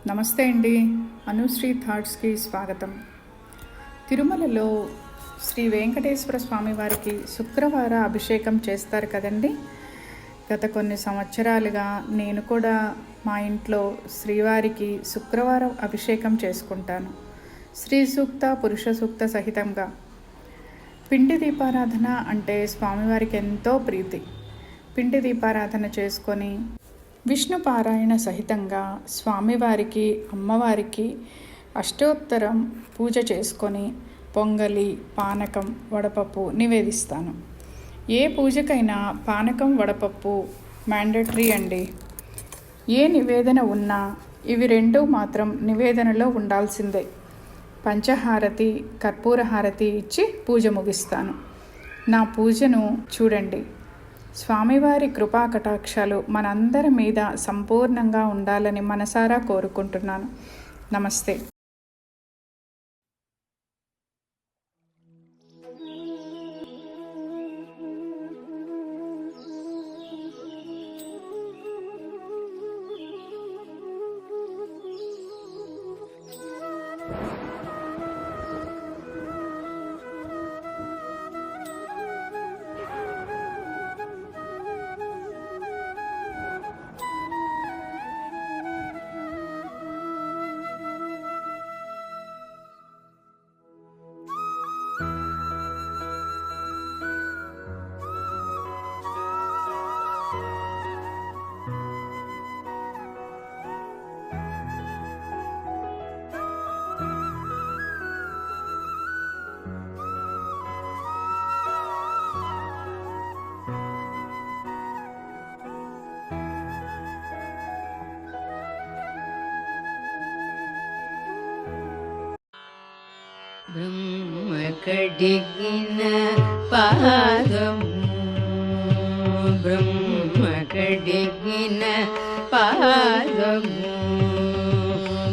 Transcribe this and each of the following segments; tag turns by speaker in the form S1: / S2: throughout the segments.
S1: నమస్తే అండి. అనుశ్రీ థాట్స్కి స్వాగతం. తిరుమలలో శ్రీ వెంకటేశ్వర స్వామి వారికి శుక్రవార అభిషేకం చేస్తారు కదండి. గత కొన్ని సంవత్సరాలుగా నేను కూడా మా ఇంట్లో శ్రీవారికి శుక్రవారం అభిషేకం చేసుకుంటాను. శ్రీ సూక్త, పురుష సూక్త సహితంగా. పిండి దీపారాధన అంటే స్వామివారికి ఎంతో ప్రీతి. పిండి దీపారాధన చేసుకొని విష్ణు పారాయణ సహితంగా స్వామివారికి, అమ్మవారికి అష్టోత్తరం పూజ చేసుకొని పొంగలి, పానకం, వడపప్పు నివేదిస్తాను. ఏ పూజకైనా పానకం, వడపప్పు మ్యాండేటరీ అండి. ఏ నివేదన ఉన్నా ఇవి రెండు మాత్రం నివేదనలో ఉండాల్సిందే. పంచహారతి, కర్పూర హారతి ఇచ్చి పూజ ముగిస్తాను. నా పూజను చూడండి. స్వామివారి కృపా కటాక్షాలు మనందరి మీద సంపూర్ణంగా ఉండాలని మనసారా కోరుకుంటున్నాను. నమస్తే.
S2: బ్రహ్మ కడిగిన పాదము, బ్రహ్మ కడిగిన పాదము,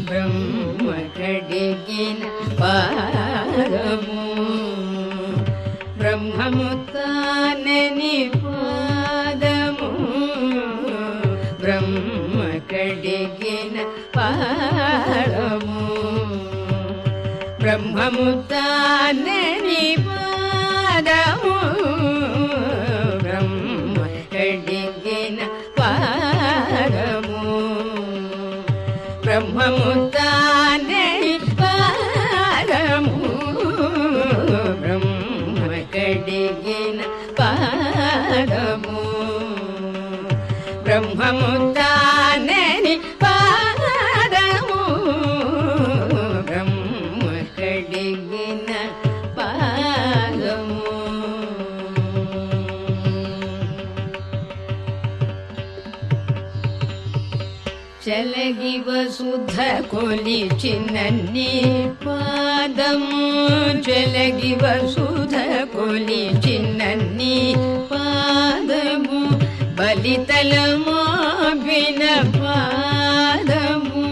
S2: బ్రహ్మ కడిగిన పాదము, బ్రహ్మము తానని పాదము, బ్రహ్మ కడిగిన పాదము, బ్రహ్మము తానని పాదము, బ్రహ్మ కడిగిన పాదము, బ్రహ్మము తానని పాదము, బ్రహ్మ కడిగిన పాదము, బ్రహ్మము తానని పాదము, బ్రహ్మ కడిగిన పాదము. చలగి వసుధ కొలిచినన్ని పాదము, చలగి వసుధ కొలిచినన్ని పాదము, బలితలమో విన పాదము,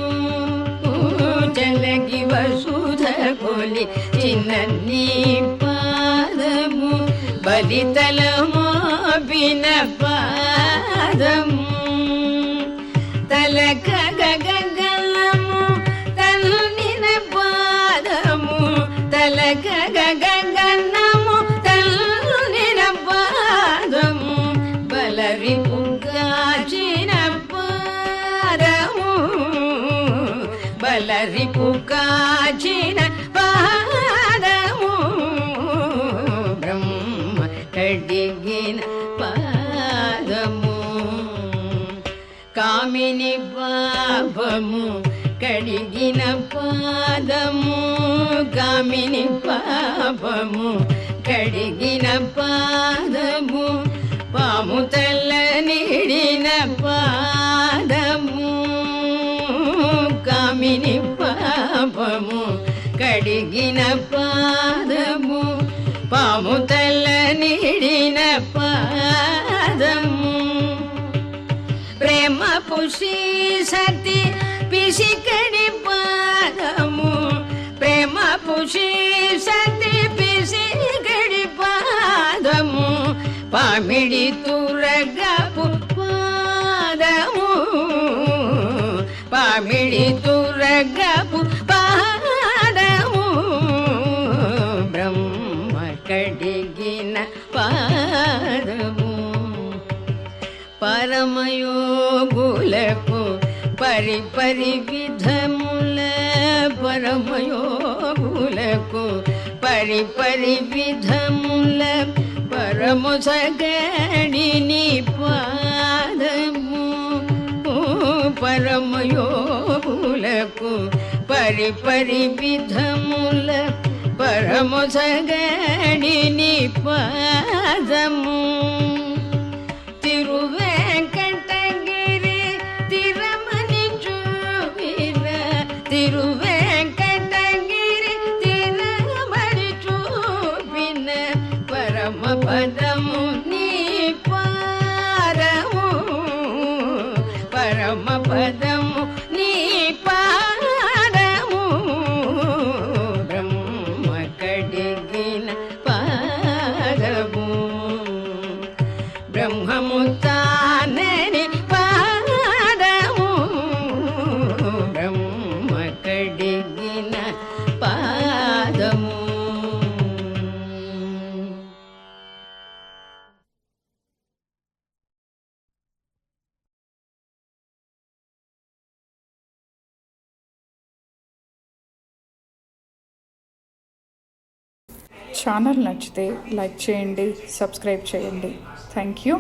S2: చలగి వసుధ కొలిచినన్ని పాదము, బలితలమో విన పాదము, తలక గగనము తల్లిన పాదము, తలక గగనము తల్లిన పాదము, బలరి పుగాచిన పాదము, బలరి పుగాచిన పాదము, బ్రహ్మ కడిగిన పాదము, కామిని పాపము కడిగిన పాదము, కామిని పాపము కడిగిన పాదము, పాము తల్ల నిడిన పాదము, కామిని పాపము కడిగిన పాదము, పాము తల్ల నిడిన పాదము, ప్రేమ పుషి సతి పిసికడి పాదము, ప్రేమ పుషి సతి పిసికడి పాదము, పామిడి తురగపు పాదము, పామి మిళితురగపు పాదము బ్రహ్మ కడిగిన పాదము పరమయోగులకు పరిపరి విధముల పరమయోగులకు పరిపరి విధముల పరము సగడిని పాదము పరమయోగులకు పరిపరి విధముల పరము సగడిని పాదము తిరువేంకటగిరి తిరమని చూపిన తిరువేంకటగిరి తిరమని చూపిన పరమ పదము నీ పారము పరమ పదము నీ పారము బ్రహ్మ కడిగిన పాదము బ్రహ్మము తానని పాదము బ్రహ్మ కడిగిన పాదము.
S1: ఛానల్ నచ్చితే లైక్ చేయండి, సబ్స్క్రైబ్ చేయండి. Thank you.